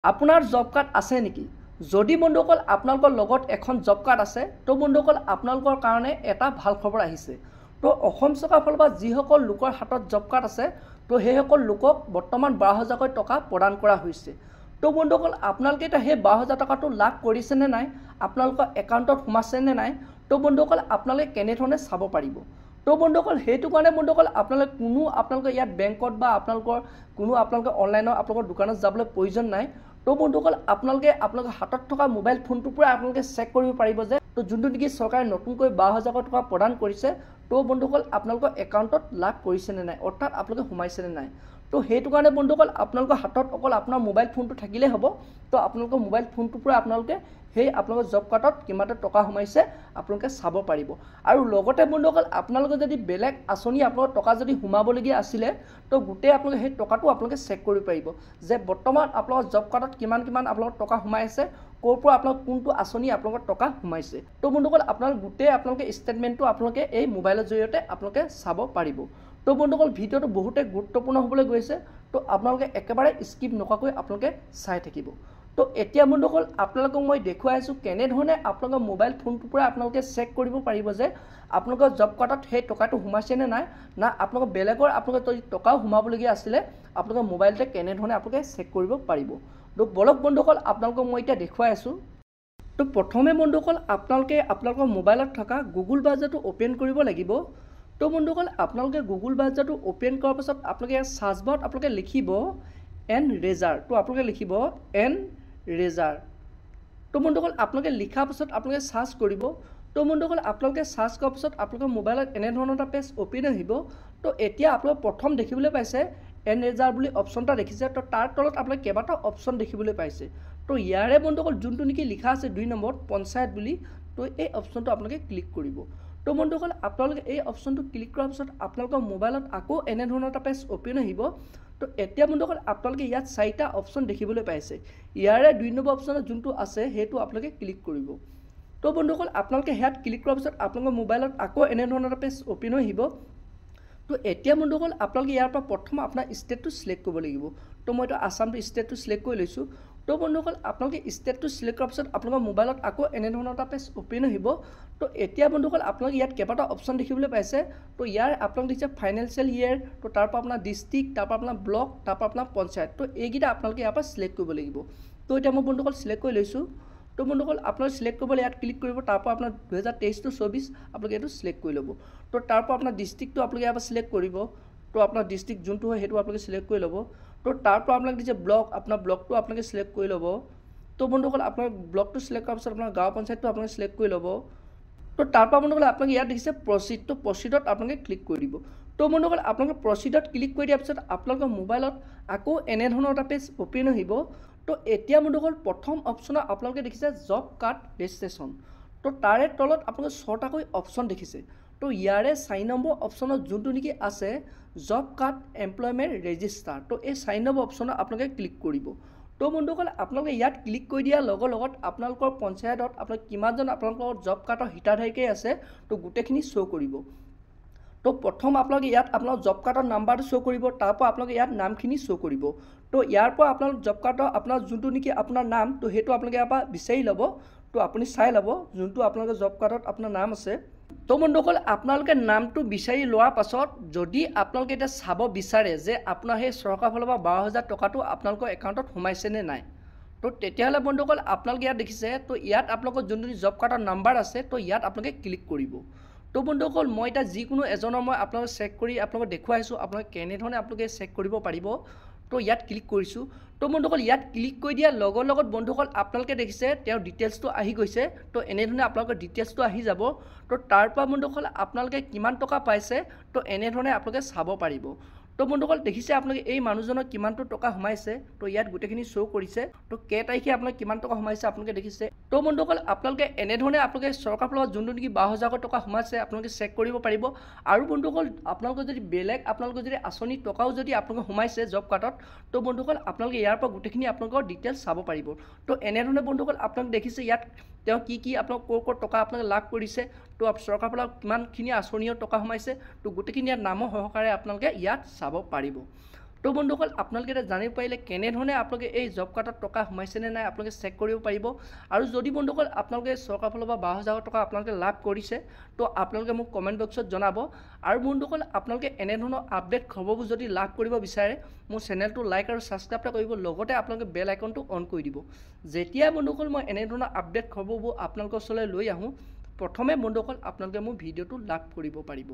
আপোনাৰ job card আছে নেকি? যদি বন্ধুসকল আপোনালোকৰ লগত এখন জব কাৰ্ড আছে তো বন্ধুসকল আপোনালোকৰ কাৰণে এটা ভাল খবৰ আহিছে। তো অসম চৰকাৰৰ ফালৰ পৰা যিসকল লোকৰ হাতত জব কাৰ্ড আছে তো সেইসকল লোকক বৰ্তমান 12,000কৈ টকা প্ৰদান কৰা হৈছে। তো বন্ধুসকল আপোনালোকে এতিয়া সেই 12,000 টকাটো লাভ কৰিছে নে নাই, আপোনালোকৰ একাউণ্টত সোমাইছে নে নাই, তো বন্ধুসকল আপোনালোকে কেনেধৰণে চাব পাৰিব। তো বন্ধুসকল সেইটো কাৰণে বন্ধুসকল আপোনালোকে আপোনালোকৰ ইয়াত বেংকত বা আপোনালোকে অনলাইনত আপোনালোকৰ দোকানত যাবলৈ প্ৰয়োজন নাই। তো বন্ধুসকল আপোনালোকৰ হাতত থকা মোবাইল ফোনটোৰ পৰা আপোনালোকে চেক কৰিব পাৰিব যে তো যোনটো নেকি চৰকাৰে নতুনকৈ 12,000 টকা প্ৰদান কৰিছে তো বন্ধুসকল আপোনালোকৰ একাউণ্টত লাভ কৰিছে নে নাই, অৰ্থাৎ আপোনালোকে সোমাইছে নে নাই। তো সেইটো কাৰণে বন্ধুসকল আপোনালোকৰ হাতত অকল আপোনাৰ মোবাইল ফোনটো থাকিলেই হ'ব। তো আপোনালোকৰ মোবাইল ফোনটোৰ পৰা আপোনালোকে সেই আপোনালোকৰ জব কাৰ্ডত কিমানটা টকা সোমাইছে আপোনালোকে চাব পাৰিব। আৰু লগতে বন্ধুসকল আপোনালোকে যদি বেলেগ আঁচনি আপোনালোকৰ টকা যদি সোমাবলগীয়া আছিলে তো গোটেই আপোনালোকে সেই টকাটো আপোনালোকে চেক কৰিব পাৰিব যে বৰ্তমান আপোনালোকৰ জব কাৰ্ডত কিমান আপোনালোকৰ টকা সোমাই আছে, ক'ৰ পৰা আপোনালোকৰ কোনটো আঁচনি আপোনালোকৰ টকা সোমাইছে। তো বন্ধুসকল আপোনালোকে ষ্টেটমেণ্টটো আপোনালোকে এই মোবাইলৰ জৰিয়তে আপোনালোকে চাব পাৰিব। তো বন্ধুসকল ভিডিঅ'টো বহুতে গুৰুত্বপূৰ্ণ হ'বলৈ গৈছে, তো আপোনালোকে একেবাৰে স্কিপ নকৰাকৈ আপোনালোকে চাই থাকিব। তো এতিয়া বন্ধুসকল আপোনালোকক মই দেখুৱাই আছোঁ কেনেধৰণে আপোনালোকৰ মোবাইল ফোনটোৰ পৰা আপোনালোকে চেক কৰিব পাৰিব যে আপোনালোকৰ জব কাৰ্ডত সেই টকাটো সোমাইছে নে নাই, না আপোনালোকৰ বেলেগৰ আপোনালোকৰ টকাও সোমাবলগীয়া আছিলে আপোনালোকৰ মোবাইলতে কেনেধৰণে আপোনালোকে চেক কৰিব পাৰিব। তো বলক বন্ধুসকল আপোনালোকক মই এতিয়া দেখুৱাই আছোঁ। তো প্ৰথমে বন্ধুসকল আপোনালোকে আপোনালোকৰ মোবাইলত থকা গুগল ব্ৰাউজাৰটো অ'পেন কৰিব লাগিব। তো বন্ধুসকল আপোনালোকে গুগল ব্ৰাউজাৰটো অ'পেন কৰাৰ পাছত আপোনালোকে চাৰ্চ বাৰত আপোনালোকে লিখিব এনৰেজাৰ। তো আপোনালোকে লিখিব এনৰেজাৰ। তো বন্ধুসকল আপোনালোকে লিখাৰ পাছত আপোনালোকে চাৰ্চ কৰিব। তো বন্ধুসকল আপোনালোকে চাৰ্চ কৰাৰ পাছত আপোনালোকৰ মোবাইলত এনেধৰণৰ এটা পেজ অ'পেন আহিব। তো এতিয়া আপোনালোকে প্ৰথম দেখিবলৈ পাইছে এনৰেজাৰ বুলি অপশ্যন এটা দেখিছে। তো তাৰ তলত আপোনালোকে কেইবাটাও অপশ্যন দেখিবলৈ পাইছে। তো ইয়াৰে বন্ধুসকল যোনটো নেকি লিখা আছে 2 নম্বৰত পঞ্চায়ত বুলি, তো এই অপশ্যনটো আপোনালোকে ক্লিক কৰিব। তো বন্ধুসকল আপোনালোকে এই অপশ্যনটো ক্লিক কৰাৰ পিছত আপোনালোকৰ মোবাইলত আকৌ এনেধৰণৰ এটা পেজ অ'পেন আহিব। তো এতিয়া বন্ধুসকল আপোনালোকে ইয়াত 4টা অপশ্যন দেখিবলৈ পাইছে। ইয়াৰে 2 নম্বৰ অপশ্যনত যোনটো আছে সেইটো আপোনালোকে ক্লিক কৰিব। তো বন্ধুসকল আপোনালোকে ইয়াত ক্লিক কৰাৰ পিছত আপোনালোকৰ মোবাইলত আকৌ এনেধৰণৰ এটা পেজ অ'পেন আহিব। তো এতিয়া বন্ধুসকল আপোনালোকে ইয়াৰ পৰা প্ৰথম আপোনাৰ ষ্টেটটো চিলেক্ট কৰিব লাগিব। তো মই আসামটো ষ্টেটটো চিলেক্ট কৰি লৈছোঁ। তো বন্ধুসকল আপোনালোকে ষ্টেটটো চিলেক্ট কৰাৰ পিছত আপোনালোকৰ মোবাইলত আকৌ এনেধৰণৰ এটা পেজ অ'পেন আহিব। তো এতিয়া বন্ধুসকল আপোনালোকে ইয়াত কেইবাটা অপশ্যন দেখিবলৈ পাইছে। তো ইয়াৰ আপোনালোকে দেখিছে ফাইনেন্সিয়েল ইয়েৰ, তো তাৰ পৰা আপোনাৰ ডিষ্ট্ৰিক্ট, তাৰ পৰা আপোনাৰ ব্লক, তাৰ পৰা আপোনাৰ পঞ্চায়ত। তো এইকেইটা আপোনালোকে ইয়াৰ পৰা চিলেক্ট কৰিব লাগিব। তো এতিয়া মই বন্ধুসকল চিলেক্ট কৰি লৈছোঁ। তো বন্ধুসকল আপোনালোকে চিলেক্ট কৰিবলৈ ইয়াত ক্লিক কৰিব। তাৰ পৰা আপোনাৰ 2023 to 24 আপোনালোকে এইটো চিলেক্ট কৰি ল'ব। তো তাৰ পৰা আপোনাৰ ডিষ্ট্ৰিক্টটো আপোনালোকে ইয়াৰ পৰা চিলেক্ট কৰিব। তো আপোনাৰ ডিষ্ট্ৰিক্ট যোনটো হয় সেইটো আপোনালোকে চিলেক্ট কৰি ল'ব। তো তাৰ পৰা আপোনালোকে দিছে ব্লক, আপোনাৰ ব্লকটো আপোনালোকে চিলেক্ট কৰি ল'ব। তো বন্ধুসকল আপোনাৰ ব্লকটো চিলেক্ট কৰাৰ পিছত আপোনাৰ গাঁও পঞ্চায়তটো আপোনালোকে চিলেক্ট কৰি ল'ব। তো তাৰ পৰা বন্ধুসকল আপোনালোকে ইয়াত দেখিছে প্ৰচিড, তো প্ৰচিডত আপোনালোকে ক্লিক কৰি দিব। তো বন্ধুসকল আপোনালোকে প্ৰচিডত ক্লিক কৰি দিয়াৰ পিছত আপোনালোকৰ মোবাইলত আকৌ এনেধৰণৰ এটা পেজ অ'পেন আহিব। তো এতিয়া বন্ধুসকল প্ৰথম অপশ্যনত আপোনালোকে দেখিছে জব কাৰ্ড ৰেজিষ্ট্ৰেশ্যন। তো তাৰে তলত আপোনালোকে 6টাকৈ অপশ্যন দেখিছে। তো ইয়াৰে 4 নম্বৰ অপশ্যনত যোনটো নেকি আছে জব কাৰ্ড এমপ্লয়মেণ্ট ৰেজিষ্টাৰ, তো এই 4 নম্বৰ অপশ্যনত আপোনালোকে ক্লিক কৰিব। তো বন্ধুসকল আপোনালোকে ইয়াত ক্লিক কৰি দিয়াৰ লগত আপোনালোকৰ পঞ্চায়তত আপোনালোকে কিমানজন আপোনালোকৰ জব কাৰ্ডৰ হিতাধিকাৰী আছে তো গোটেইখিনি শ্ব' কৰিব। তো প্ৰথম আপোনালোকে ইয়াত আপোনালোকৰ জব কাৰ্ডৰ নাম্বাৰটো শ্ব' কৰিব, তাৰ পৰা আপোনালোকে ইয়াত নামখিনি শ্ব' কৰিব। তো ইয়াৰ পৰা আপোনালোক জব কাৰ্ডৰ আপোনাৰ যোনটো নেকি আপোনাৰ নাম, তো সেইটো আপোনালোকে ইয়াৰ পৰা বিচাৰি ল'ব। তো আপুনি চাই ল'ব যোনটো আপোনালোকৰ জব কাৰ্ডত আপোনাৰ নাম আছে। তো বন্ধুসকল আপোনালোকে নামটো বিচাৰি লোৱাৰ পাছত যদি আপোনালোকে এতিয়া চাব বিচাৰে যে আপোনাৰ সেই চৰকাৰৰ ফালৰ পৰা 12,000 টকাটো আপোনালোকৰ একাউণ্টত সোমাইছে নে নাই, তো তেতিয়াহ'লে বন্ধুসকল আপোনালোকে ইয়াত দেখিছে। তো ইয়াত আপোনালোকৰ যোনটো জব কাৰ্ডৰ নাম্বাৰ আছে তো ইয়াত আপোনালোকে ক্লিক কৰিব। তো বন্ধুসকল মই এতিয়া যিকোনো এজনৰ মই আপোনালোকে চেক কৰি আপোনালোকক দেখুৱাইছোঁ আপোনালোকে কেনেধৰণে আপোনালোকে চেক কৰিব পাৰিব। তো ইয়াত ক্লিক কৰিছোঁ। তো বন্ধুসকল ইয়াত ক্লিক কৰি দিয়াৰ লগত বন্ধুসকল আপোনালোকে দেখিছে তেওঁৰ ডিটেইলছটো আহি গৈছে। তো এনেধৰণে আপোনালোকৰ ডিটেইলছটো আহি যাব। তো তাৰ পৰা বন্ধুসকল আপোনালোকে কিমান টকা পাইছে তো এনেধৰণে আপোনালোকে চাব পাৰিব। তো বন্ধুসকল দেখিছে আপোনালোকে এই মানুহজনৰ কিমানটো টকা সোমাইছে, তো ইয়াত গোটেইখিনি শ্ব' কৰিছে। তো কেই তাৰিখে আপোনালোকে কিমান টকা সোমাইছে আপোনালোকে দেখিছে। তো বন্ধুসকল আপোনালোকে এনেধৰণে আপোনালোকে চৰকাৰৰ ফালৰ পৰা যোনটো নেকি 12,000 টকা সোমাইছে আপোনালোকে চেক কৰিব পাৰিব। আৰু বন্ধুসকল আপোনালোকৰ যদি বেলেগ আপোনালোকৰ যদি আঁচনি টকাও যদি আপোনালোকে সোমাইছে জব কাৰ্ডত, তো বন্ধুসকল আপোনালোকে ইয়াৰ পৰা গোটেইখিনি আপোনালোকৰ ডিটেইলছ চাব পাৰিব। তো এনেধৰণে বন্ধুসকল আপোনালোকে দেখিছে ইয়াত তেওঁ কি আপোনালোক ক'ৰ টকা আপোনালোকে লাভ কৰিছে, তো চৰকাৰৰ ফালৰ কিমানখিনি আঁচনিৰ টকা সোমাইছে, তো গোটেইখিনি ইয়াত নামৰ সহকাৰে আপোনালোকে ইয়াত চাব পাৰিব। তো বন্ধুসকল আপোনালোকে এতিয়া জানিব পাৰিলে কেনেধৰণে আপোনালোকে এই জব কাৰ্ডত টকা সোমাইছেনে নাই আপোনালোকে চেক কৰিব পাৰিব আৰু যদি বন্ধুসকল আপোনালোকে চৰকাৰৰ ফালৰ পৰা 12,000 টকা আপোনালোকে লাভ কৰিছে তো আপোনালোকে মোক কমেণ্ট বক্সত জনাব আৰু বন্ধুসকল আপোনালোকে এনেধৰণৰ আপডেট খবৰবোৰ যদি লাভ কৰিব বিচাৰে মোৰ চেনেলটো লাইক আৰু ছাবস্ক্ৰাইব কৰিব লগতে আপোনালোকে বেল আইকনটো অন কৰি দিব যেতিয়া বন্ধুসকল মই এনেধৰণৰ আপডেট খবৰবোৰ আপোনালোকৰ ওচৰলৈ লৈ আহোঁ প্ৰথমে বন্ধুসকল আপোনালোকে মোৰ ভিডিঅ'টো লাভ কৰিব পাৰিব